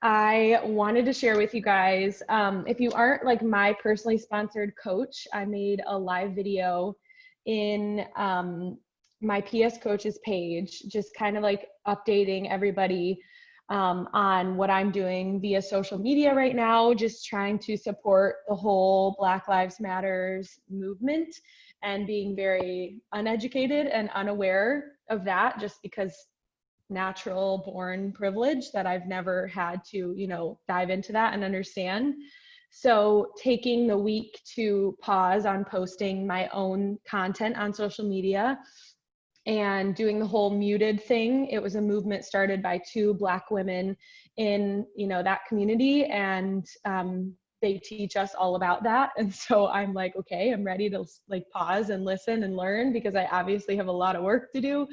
I wanted to share with you guys, if you aren't like my personally sponsored coach, I made a live video in my PS coaches page, just kind of like updating everybody on what I'm doing via social media right now, just trying to support the whole Black Lives Matters movement and being very uneducated and unaware of that just because natural born privilege that I've never had to, dive into that and understand. So taking the week to pause on posting my own content on social media and doing the whole muted thing. It was a movement started by two Black women in, that community. And they teach us all about that. And so I'm like, okay, I'm ready to like pause and listen and learn because I obviously have a lot of work to do.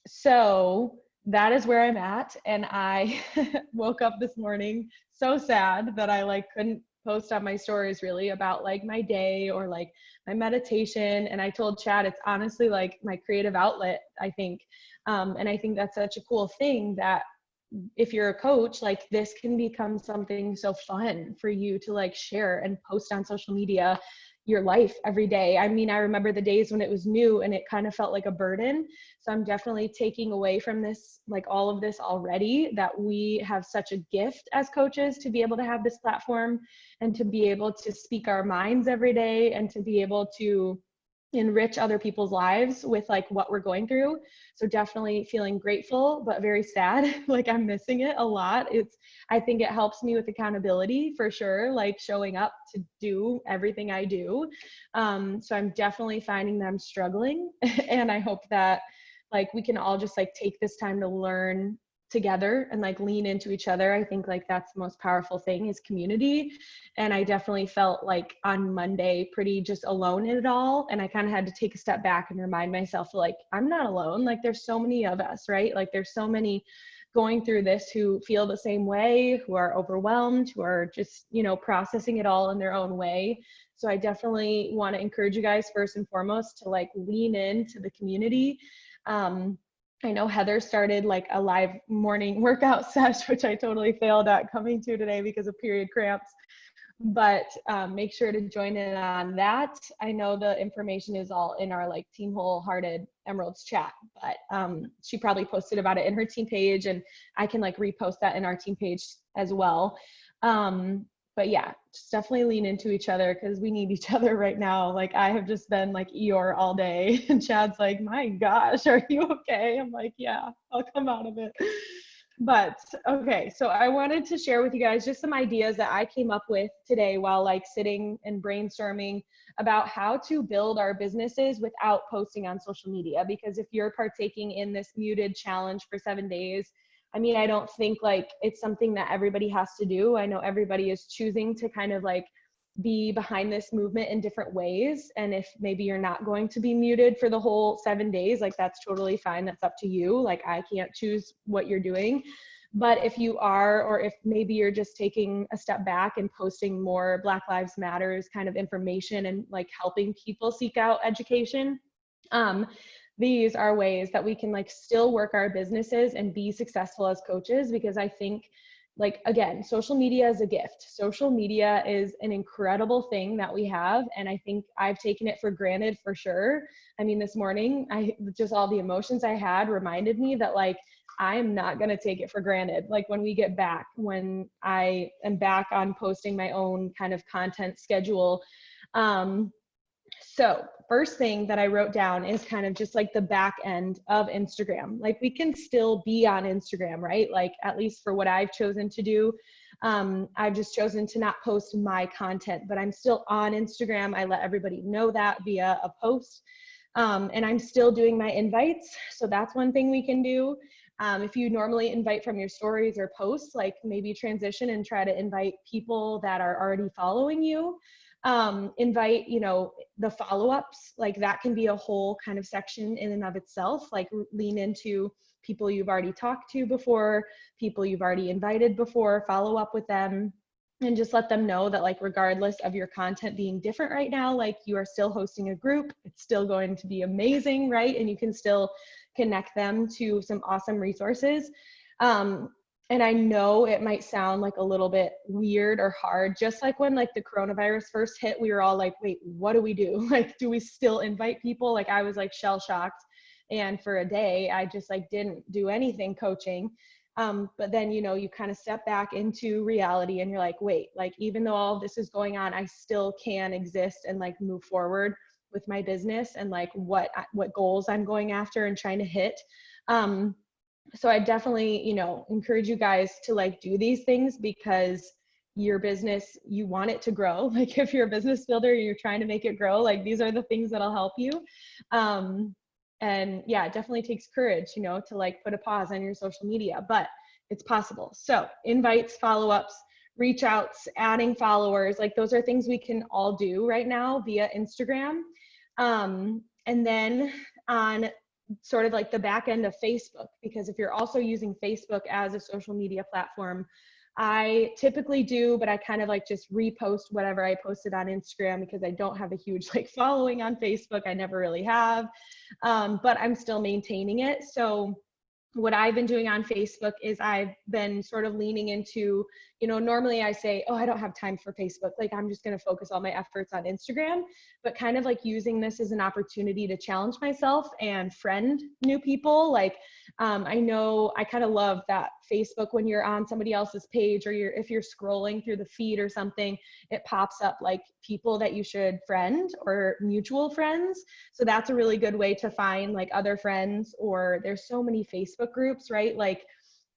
So that is where I'm at. And I woke up this morning so sad that I like couldn't post on my stories really about like my day or like my meditation. And I told Chad, it's honestly like my creative outlet, I think. And I think that's such a cool thing that if you're a coach, like this can become something so fun for you to like share and post on social media your life every day. I mean, I remember the days when it was new and it kind of felt like a burden. So I'm definitely taking away from this, like all of this already, that we have such a gift as coaches to be able to have this platform and to be able to speak our minds every day and to be able to enrich other people's lives with like what we're going through. So definitely feeling grateful, but very sad. Like I'm missing it a lot. I think it helps me with accountability for sure, like showing up to do everything I do. So I'm definitely finding that I'm struggling and I hope that like we can all just like take this time to learn together and like lean into each other. I think like that's the most powerful thing is community. And I definitely felt like on Monday pretty just alone in it all. And I kind of had to take a step back and remind myself like, I'm not alone. Like there's so many of us, right? Like there's so many going through this who feel the same way, who are overwhelmed, who are just, processing it all in their own way. So I definitely want to encourage you guys first and foremost to like lean into the community. I know Heather started like a live morning workout sesh, which I totally failed at coming to today because of period cramps, but make sure to join in on that. I know the information is all in our like Team Wholehearted Emeralds chat, but she probably posted about it in her team page and I can like repost that in our team page as well. But yeah, just definitely lean into each other because we need each other right now. Like I have just been like Eeyore all day and Chad's like, my gosh, are you okay? I'm like, yeah, I'll come out of it. But okay, so I wanted to share with you guys just some ideas that I came up with today while like sitting and brainstorming about how to build our businesses without posting on social media. Because if you're partaking in this muted challenge for 7 days, I mean, I don't think like it's something that everybody has to do. I know everybody is choosing to kind of like be behind this movement in different ways. And if maybe you're not going to be muted for the whole 7 days, like that's totally fine. That's up to you. Like I can't choose what you're doing. But if you are, or if maybe you're just taking a step back and posting more Black Lives Matters kind of information and like helping people seek out education, these are ways that we can like still work our businesses and be successful as coaches. Because I think like, again, social media is a gift. Social media is an incredible thing that we have. And I think I've taken it for granted for sure. I mean, this morning, just all the emotions I had reminded me that like, I'm not going to take it for granted. Like when we get back, when I am back on posting my own kind of content schedule, so first thing that I wrote down is kind of just like the back end of Instagram. Like we can still be on Instagram, right? Like at least for what I've chosen to do. I've just chosen to not post my content, but I'm still on Instagram. I let everybody know that via a post. And I'm still doing my invites. So that's one thing we can do. If you normally invite from your stories or posts, like maybe transition and try to invite people that are already following you. Invite, the follow-ups, like that can be a whole kind of section in and of itself, like lean into people you've already talked to before, people you've already invited before, follow up with them and just let them know that like, regardless of your content being different right now, like you are still hosting a group, it's still going to be amazing, right? And you can still connect them to some awesome resources. And I know it might sound like a little bit weird or hard, just like when like the coronavirus first hit, we were all like, wait, what do we do? Like, do we still invite people? Like I was like shell shocked. And for a day, I just like didn't do anything coaching. But then, you know, you kind of step back into reality and you're like, wait, like even though all this is going on, I still can exist and like move forward with my business and like what goals I'm going after and trying to hit. So I definitely, you know, encourage you guys to like do these things because your business, you want it to grow. Like if you're a business builder, you're trying to make it grow, like these are the things that'll help you. And yeah, it definitely takes courage, you know, to like put a pause on your social media, but it's possible. So invites, follow-ups, reach outs, adding followers, like those are things we can all do right now via Instagram. And then on sort of like the back end of Facebook, because if you're also using Facebook as a social media platform, I typically do, but I kind of like just repost whatever I posted on Instagram because I don't have a huge like following on Facebook. I never really have, but I'm still maintaining it. So what I've been doing on Facebook is I've been sort of leaning into, you know, normally I say, oh, I don't have time for Facebook. Like I'm just going to focus all my efforts on Instagram, but kind of like using this as an opportunity to challenge myself and friend new people. Like I know I kind of love that Facebook, when you're on somebody else's page or if you're scrolling through the feed or something, it pops up like people that you should friend or mutual friends. So that's a really good way to find like other friends, or there's so many Facebook groups, right? Like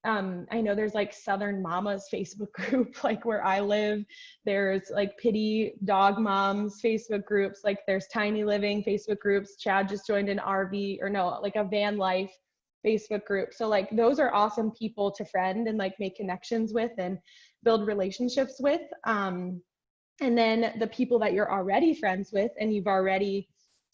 I know there's like Southern Mamas Facebook group, like where I live. There's like Pity Dog Moms Facebook groups. Like there's Tiny Living Facebook groups. Chad just joined an RV, or no, like a van life Facebook group. So like those are awesome people to friend and like make connections with and build relationships with. And then the people that you're already friends with and you've already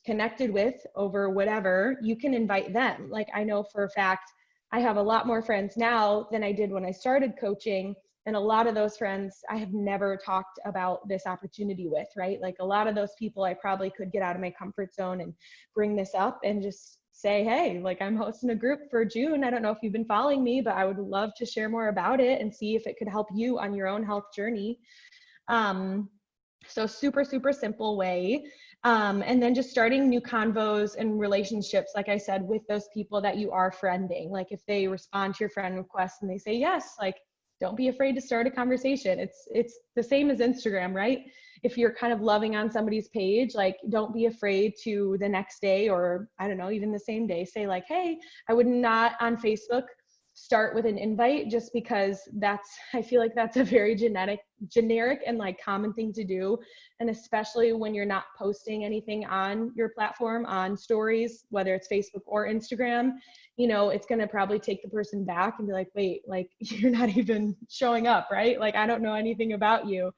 connected with over whatever, you can invite them. Like I know for a fact, I have a lot more friends now than I did when I started coaching. And a lot of those friends I have never talked about this opportunity with, right? Like a lot of those people I probably could get out of my comfort zone and bring this up and just say, hey, like I'm hosting a group for June. I don't know if you've been following me, but I would love to share more about it and see if it could help you on your own health journey. So super, super simple way. And then just starting new convos and relationships, like I said, with those people that you are friending. Like if they respond to your friend request and they say yes, like don't be afraid to start a conversation. It's the same as Instagram, right? If you're kind of loving on somebody's page, like don't be afraid to the next day, or I don't know, even the same day, say like, hey, I would not on Facebook start with an invite, just because I feel like that's a very generic and like common thing to do. And especially when you're not posting anything on your platform on stories, whether it's Facebook or Instagram, you know, it's going to probably take the person back and be like, wait, like you're not even showing up, right? Like, I don't know anything about you.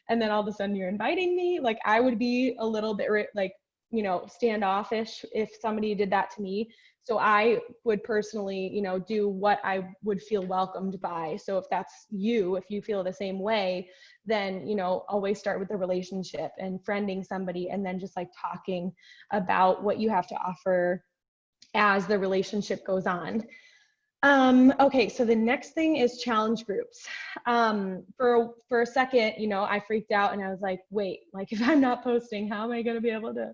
And then all of a sudden you're inviting me. Like I would be a little bit like, you know, standoffish if somebody did that to me. So I would personally, you know, do what I would feel welcomed by. So if that's you, if you feel the same way, then, you know, always start with the relationship and friending somebody, and then just like talking about what you have to offer as the relationship goes on. Okay, so the next thing is challenge groups. For a second, you know, I freaked out and I was like, wait, like if I'm not posting, how am I going to be able to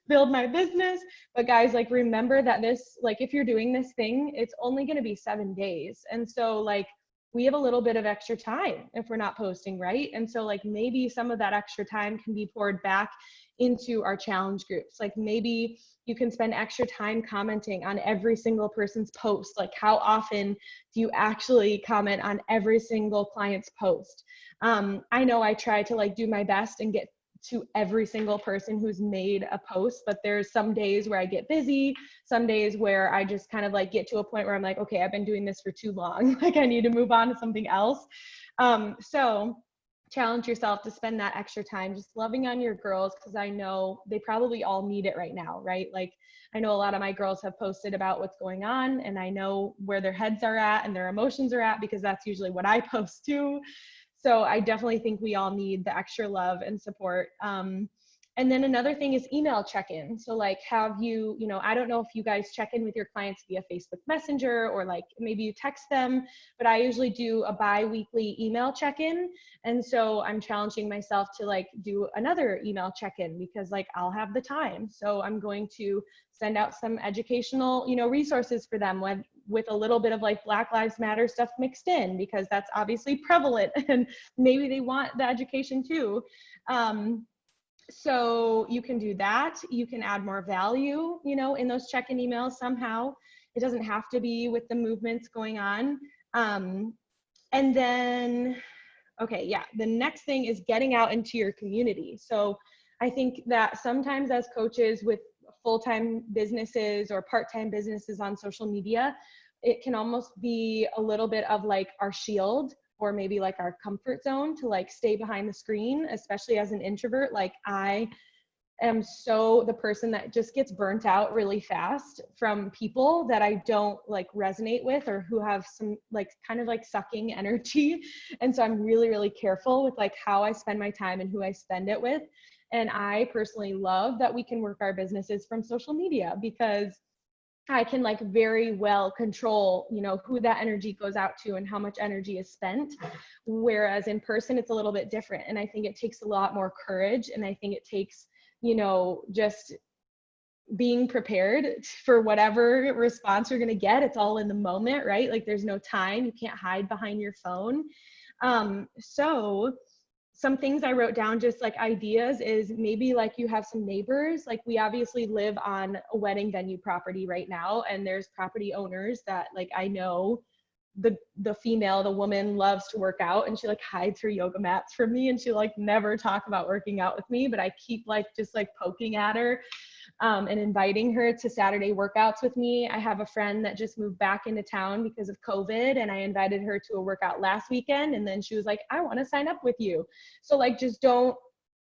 build my business? But guys, like remember that this, like if you're doing this thing, it's only going to be 7 days. And so like we have a little bit of extra time if we're not posting, right? And so like maybe some of that extra time can be poured back into our challenge groups. Like maybe you can spend extra time commenting on every single person's post. Like how often do you actually comment on every single client's post? I know I try to like do my best and get to every single person who's made a post, but there's some days where I get busy, some days where I just kind of like get to a point where I'm like, okay, I've been doing this for too long. Like I need to move on to something else. So challenge yourself to spend that extra time just loving on your girls, because I know they probably all need it right now, right? Like I know a lot of my girls have posted about what's going on, and I know where their heads are at and their emotions are at, because that's usually what I post too. So I definitely think we all need the extra love and support. And then another thing is email check-in. So like have you, I don't know if you guys check in with your clients via Facebook Messenger or like maybe you text them, but I usually do a bi-weekly email check-in. And so I'm challenging myself to like do another email check-in because like I'll have the time. So I'm going to send out some educational, resources for them with a little bit of like Black Lives Matter stuff mixed in, because that's obviously prevalent and maybe they want the education too. So you can do that. You can add more value, in those check-in emails somehow. It doesn't have to be with the movements going on. And then, okay, yeah, the next thing is getting out into your community. So I think that sometimes as coaches with full-time businesses or part-time businesses on social media, it can almost be a little bit of like our shield, or maybe like our comfort zone to like stay behind the screen, especially as an introvert. Like I am so the person that just gets burnt out really fast from people that I don't like resonate with, or who have some like kind of like sucking energy. And so I'm really, really careful with like how I spend my time and who I spend it with. And I personally love that we can work our businesses from social media, because I can like very well control, who that energy goes out to and how much energy is spent. Whereas in person, it's a little bit different. And I think it takes a lot more courage. And I think it takes, just being prepared for whatever response you're going to get. It's all in the moment, right? Like there's no time. You can't hide behind your phone. So some things I wrote down, just like ideas, is maybe like you have some neighbors. Like we obviously live on a wedding venue property right now, and there's property owners that like I know the woman loves to work out, and she like hides her yoga mats from me, and she like never talk about working out with me, but I keep like just like poking at her and inviting her to Saturday workouts with me. I have a friend that just moved back into town because of COVID, and I invited her to a workout last weekend, and then she was like, I want to sign up with you. So like, just don't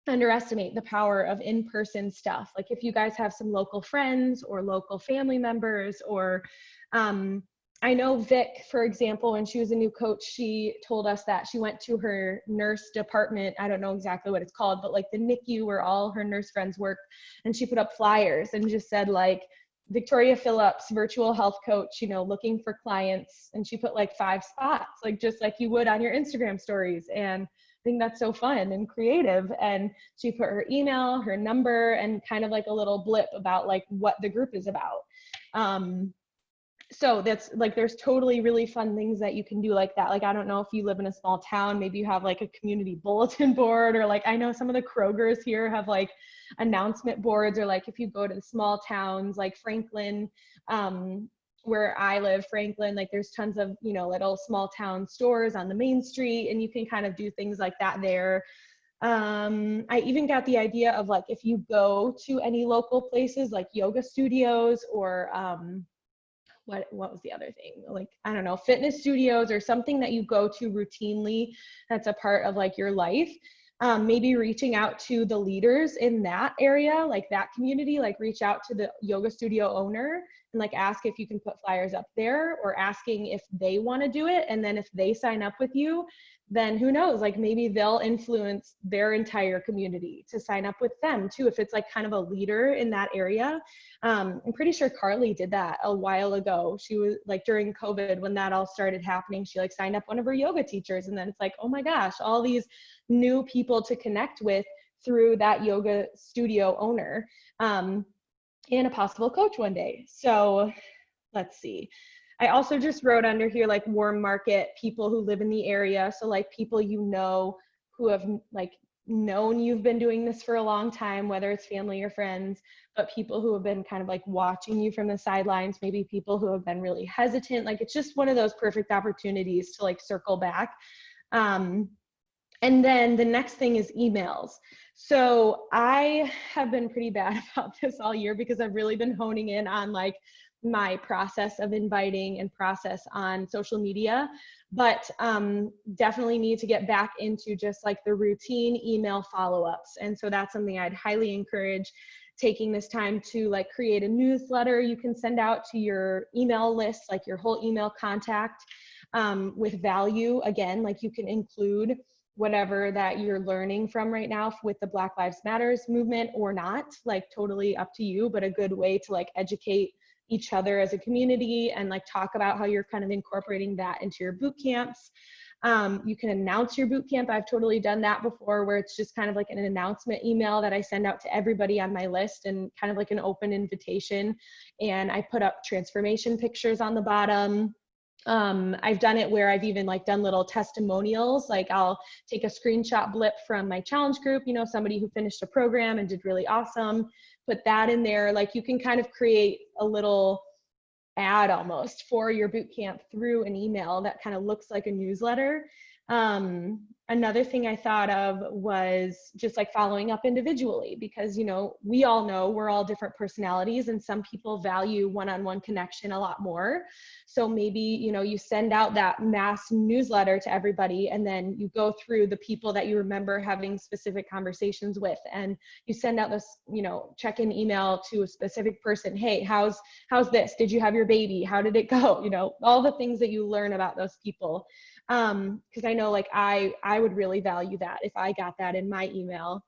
underestimate the power of in-person stuff. Like if you guys have some local friends or local family members, or I know Vic, for example, when she was a new coach, she told us that she went to her nurse department. I don't know exactly what it's called, but like the NICU where all her nurse friends work. And she put up flyers and just said like, Victoria Phillips, virtual health coach, looking for clients. And she put like 5 spots, like just like you would on your Instagram stories. And I think that's so fun and creative. And she put her email, her number, and kind of like a little blip about like what the group is about. So that's like, there's totally really fun things that you can do like that. Like, I don't know if you live in a small town, maybe you have like a community bulletin board, or like, I know some of the Krogers here have like announcement boards, or like if you go to the small towns like Franklin, where I live, Franklin, like there's tons of, little small town stores on the main street, and you can kind of do things like that there. I even got the idea of like, if you go to any local places like yoga studios, or what was the other thing? Like, I don't know, fitness studios, or something that you go to routinely that's a part of like your life. Maybe reaching out to the leaders in that area, like that community, like reach out to the yoga studio owner and like ask if you can put flyers up there, or asking if they want to do it. And then if they sign up with you, then who knows, like maybe they'll influence their entire community to sign up with them too, if it's like kind of a leader in that area. I'm pretty sure Carly did that a while ago. She was like, during COVID, when that all started happening, she like signed up one of her yoga teachers, and then it's like, oh my gosh, all these new people to connect with through that yoga studio owner, and a possible coach one day. So let's see. I also just wrote under here like warm market people who live in the area. So like people who have like known you've been doing this for a long time, whether it's family or friends, but people who have been kind of like watching you from the sidelines, maybe people who have been really hesitant. Like it's just one of those perfect opportunities to like circle back. And then the next thing is emails. So I have been pretty bad about this all year, because I've really been honing in on like my process of inviting and process on social media, but definitely need to get back into just like the routine email follow-ups. And so that's something I'd highly encourage, taking this time to like create a newsletter you can send out to your email list, like your whole email contact, with value. Again, like you can include whatever that you're learning from right now with the Black Lives Matters movement or not, like totally up to you, but a good way to like educate each other as a community and like talk about how you're kind of incorporating that into your boot camps. You can announce your boot camp. I've totally done that before, where it's just kind of like an announcement email that I send out to everybody on my list and kind of like an open invitation. And I put up transformation pictures on the bottom. I've done it where I've even like done little testimonials. Like I'll take a screenshot blip from my challenge group, you know, somebody who finished a program and did really awesome, put that in there. Like you can kind of create a little ad almost for your boot camp through an email that kind of looks like a newsletter. Another thing I thought of was just like following up individually, because, you know, we all know we're all different personalities and some people value one-on-one connection a lot more. So maybe, you know, you send out that mass newsletter to everybody and then you go through the people that you remember having specific conversations with, and you send out this, you know, check-in email to a specific person. Hey, how's this? Did you have your baby? How did it go? You know, all the things that you learn about those people. Because I know like I would really value that if I got that in my email.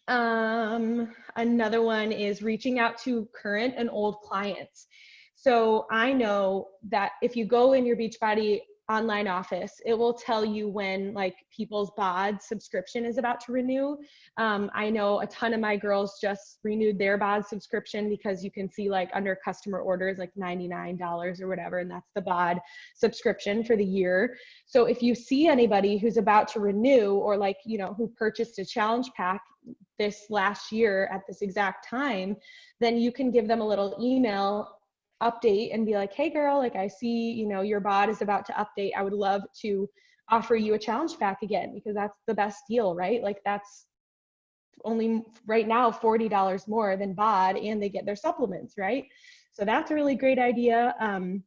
Another one is reaching out to current and old clients. So I know that if you go in your Beachbody online office, it will tell you when like people's BOD subscription is about to renew. I know a ton of my girls just renewed their BOD subscription, because you can see like under customer orders like $99 or whatever, and that's the BOD subscription for the year. So if you see anybody who's about to renew, or like, you know, who purchased a challenge pack this last year at this exact time, then you can give them a little email update and be like, hey girl, like I see, you know, your BOD is about to update. I would love to offer you a challenge pack again, because that's the best deal, right? Like that's only right now $40 more than BOD, and they get their supplements, right? So that's a really great idea. And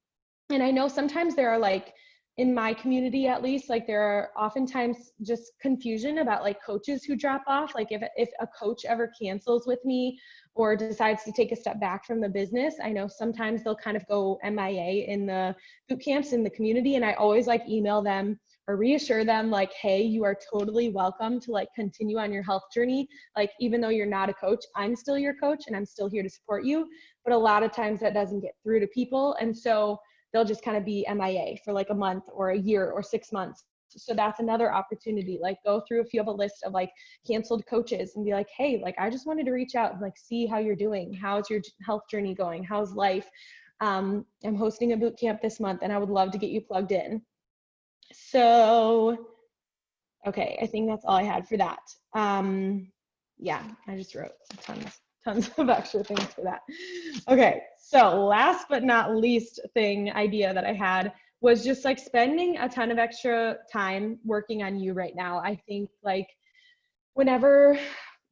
I know sometimes there are like, in my community at least, like there are oftentimes just confusion about like coaches who drop off. Like if a coach ever cancels with me or decides to take a step back from the business, I know sometimes they'll kind of go MIA in the boot camps in the community. And I always like email them or reassure them like, hey, you are totally welcome to like continue on your health journey. Like, even though you're not a coach, I'm still your coach and I'm still here to support you. But a lot of times that doesn't get through to people. And so they'll just kind of be MIA for like a month or a year or 6 months. So that's another opportunity. Like go through, if you have a list of like canceled coaches, and be like, hey, like I just wanted to reach out and like see how you're doing. How's your health journey going? How's life? I'm hosting a boot camp this month and I would love to get you plugged in. So, okay, I think that's all I had for that. Yeah, I just wrote tons of extra things for that. Okay, so last but not least idea that I had was just like spending a ton of extra time working on you right now. I think like whenever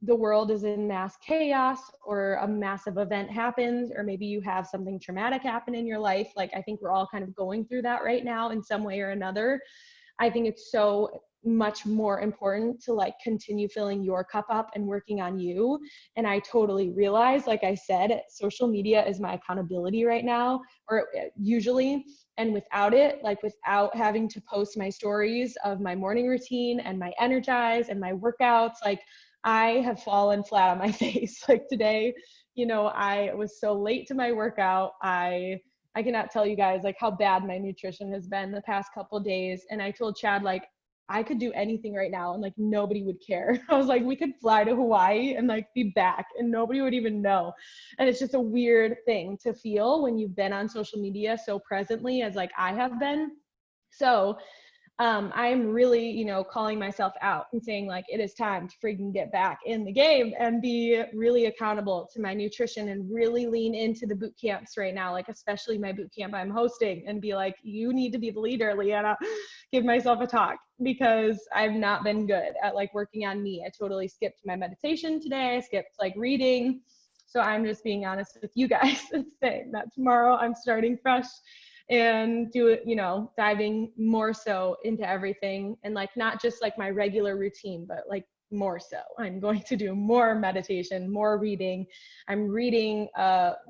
the world is in mass chaos or a massive event happens, or maybe you have something traumatic happen in your life, like I think we're all kind of going through that right now in some way or another. I think it's so much more important to like continue filling your cup up and working on you. And I totally realize, like I said, social media is my accountability right now, or usually, and without it, like without having to post my stories of my morning routine and my energize and my workouts, like I have fallen flat on my face. Like today, you know, I was so late to my workout. I cannot tell you guys like how bad my nutrition has been the past couple of days. And I told Chad, like, I could do anything right now and like nobody would care. I was like, we could fly to Hawaii and like be back and nobody would even know. And it's just a weird thing to feel when you've been on social media so presently as like I have been. So I'm really, you know, calling myself out and saying like, it is time to freaking get back in the game and be really accountable to my nutrition and really lean into the boot camps right now, like especially my boot camp I'm hosting, and be like, you need to be the leader, Leanna. Give myself a talk, because I've not been good at like working on me. I totally skipped my meditation today. I skipped like reading. So I'm just being honest with you guys and saying that tomorrow I'm starting fresh and do it, you know, diving more so into everything, and like not just like my regular routine, but like more so. I'm going to do more meditation, more reading. I'm reading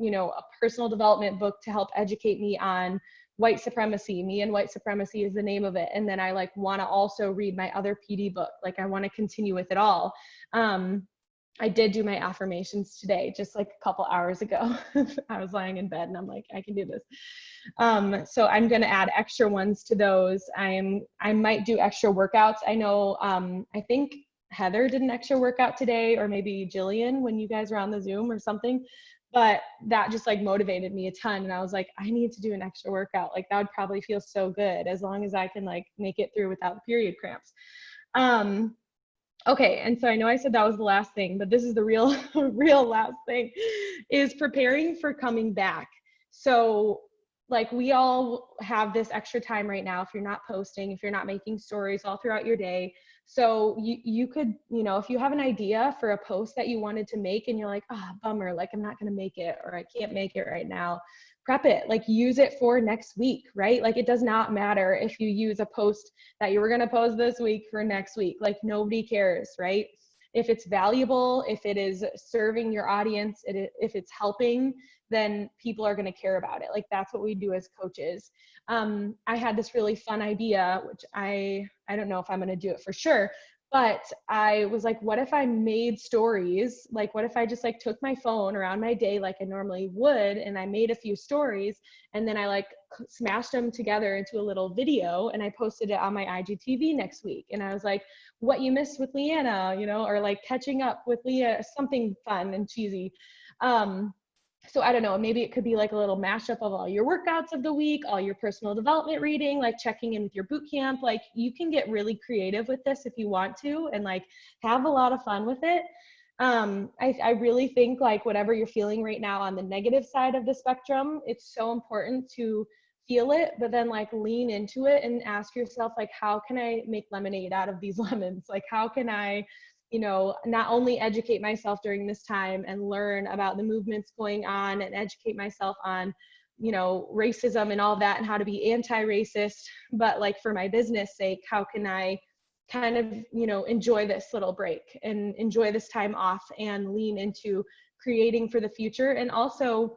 you know, a personal development book to help educate me on White Supremacy. Me and White Supremacy is the name of it. And then I like want to also read my other PD book. Like I want to continue with it all. I did do my affirmations today, just like a couple hours ago. I was lying in bed and I'm like, I can do this. So I'm going to add extra ones to those. I might do extra workouts. I know, I think Heather did an extra workout today, or maybe Jillian when you guys were on the Zoom or something, but that just like motivated me a ton. And I was like, I need to do an extra workout. Like that would probably feel so good as long as I can like make it through without period cramps. Okay, and so I know I said that was the last thing, but this is the real last thing, is preparing for coming back. So like we all have this extra time right now if you're not posting, if you're not making stories all throughout your day. So you could, if you have an idea for a post that you wanted to make and you're like, bummer, like I'm not gonna make it, or I can't make it right now, prep it, like use it for next week, right? Like it does not matter if you use a post that you were gonna post this week for next week, like nobody cares, right? If it's valuable, if it is serving your audience, if it's helping, then people are gonna care about it. Like that's what we do as coaches. I had this really fun idea, which I don't know if I'm gonna do it for sure, but I was like, what if I made stories? Like, what if I just like took my phone around my day like I normally would, and I made a few stories, and then I like smashed them together into a little video, and I posted it on my IGTV next week. And I was like, what you missed with Leanna, or like catching up with Leah, something fun and cheesy. So I don't know, maybe it could be like a little mashup of all your workouts of the week, all your personal development reading, like checking in with your boot camp. Like you can get really creative with this if you want to, and like have a lot of fun with it. I really think like whatever you're feeling right now on the negative side of the spectrum, it's so important to feel it, but then like lean into it and ask yourself, like, how can I make lemonade out of these lemons? Like, how can I not only educate myself during this time and learn about the movements going on and educate myself on, racism and all that and how to be anti-racist, but like for my business sake, how can I kind of, enjoy this little break and enjoy this time off and lean into creating for the future, and also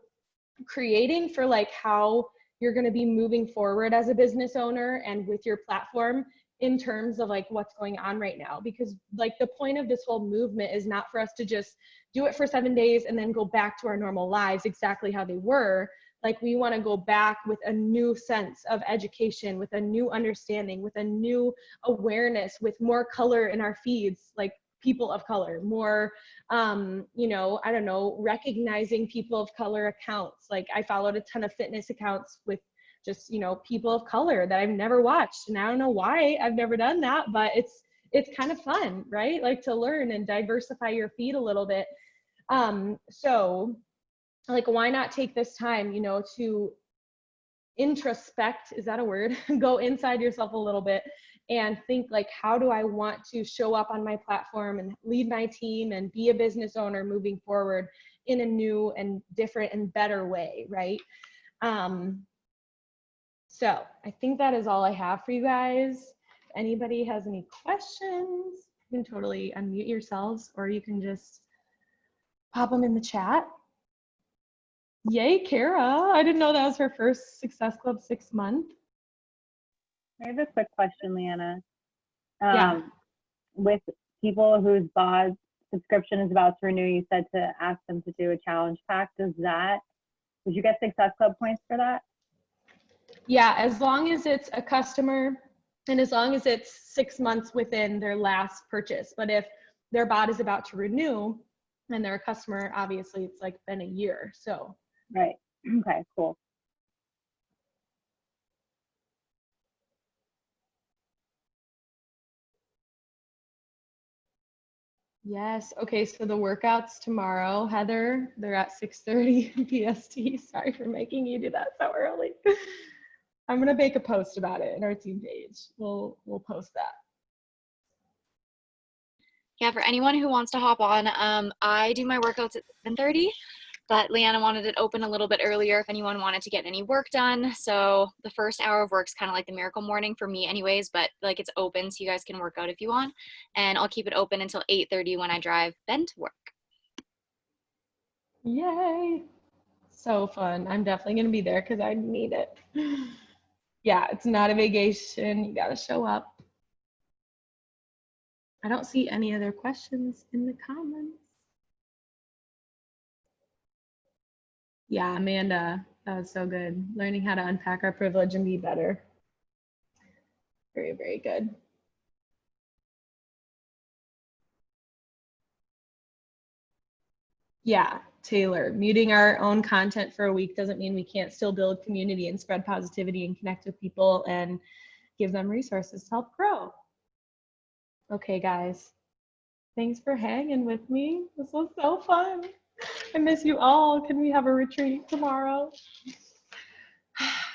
creating for like how you're going to be moving forward as a business owner and with your platform in terms of like what's going on right now. Because like the point of this whole movement is not for us to just do it for 7 days and then go back to our normal lives exactly how they were. Like we want to go back with a new sense of education, with a new understanding, with a new awareness, with more color in our feeds, like people of color, more, I don't know, recognizing people of color accounts. Like I followed a ton of fitness accounts with just, people of color that I've never watched. And I don't know why I've never done that, but it's kind of fun, right? Like to learn and diversify your feed a little bit. So like, why not take this time, to introspect, is that a word? Go inside yourself a little bit and think like, how do I want to show up on my platform and lead my team and be a business owner moving forward in a new and different and better way, right? So I think that is all I have for you guys. If anybody has any questions, you can totally unmute yourselves, or you can just pop them in the chat. Yay, Kara. I didn't know that was her first Success Club 6 month. I have a quick question, Leanna. Yeah. With people whose BOD subscription is about to renew, you said to ask them to do a challenge pack. Would you get Success Club points for that? Yeah, as long as it's a customer and as long as it's 6 months within their last purchase. But if their BOD is about to renew and they're a customer, obviously it's like been a year, so. Right, okay, cool. Yes, okay, so the workouts tomorrow, Heather, they're at 6:30 PST. Sorry for making you do that so early. I'm gonna make a post about it in our team page. We'll post that. Yeah, for anyone who wants to hop on, I do my workouts at 7:30, but Leanna wanted it open a little bit earlier if anyone wanted to get any work done. So the first hour of work is kind of like the miracle morning for me anyways, but like it's open so you guys can work out if you want. And I'll keep it open until 8:30 when I drive Ben to work. Yay. So fun. I'm definitely going to be there because I need it. Yeah, it's not a vacation. You got to show up. I don't see any other questions in the comments. Yeah, Amanda, that was so good. Learning how to unpack our privilege and be better. Very, very good. Yeah, Taylor, muting our own content for a week doesn't mean we can't still build community and spread positivity and connect with people and give them resources to help grow. Okay, guys, thanks for hanging with me. This was so fun. I miss you all. Can we have a retreat tomorrow?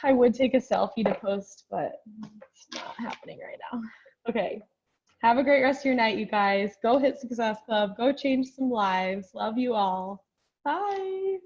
I would take a selfie to post, but it's not happening right now. Okay. Have a great rest of your night, you guys. Go hit Success Club. Go change some lives. Love you all. Bye.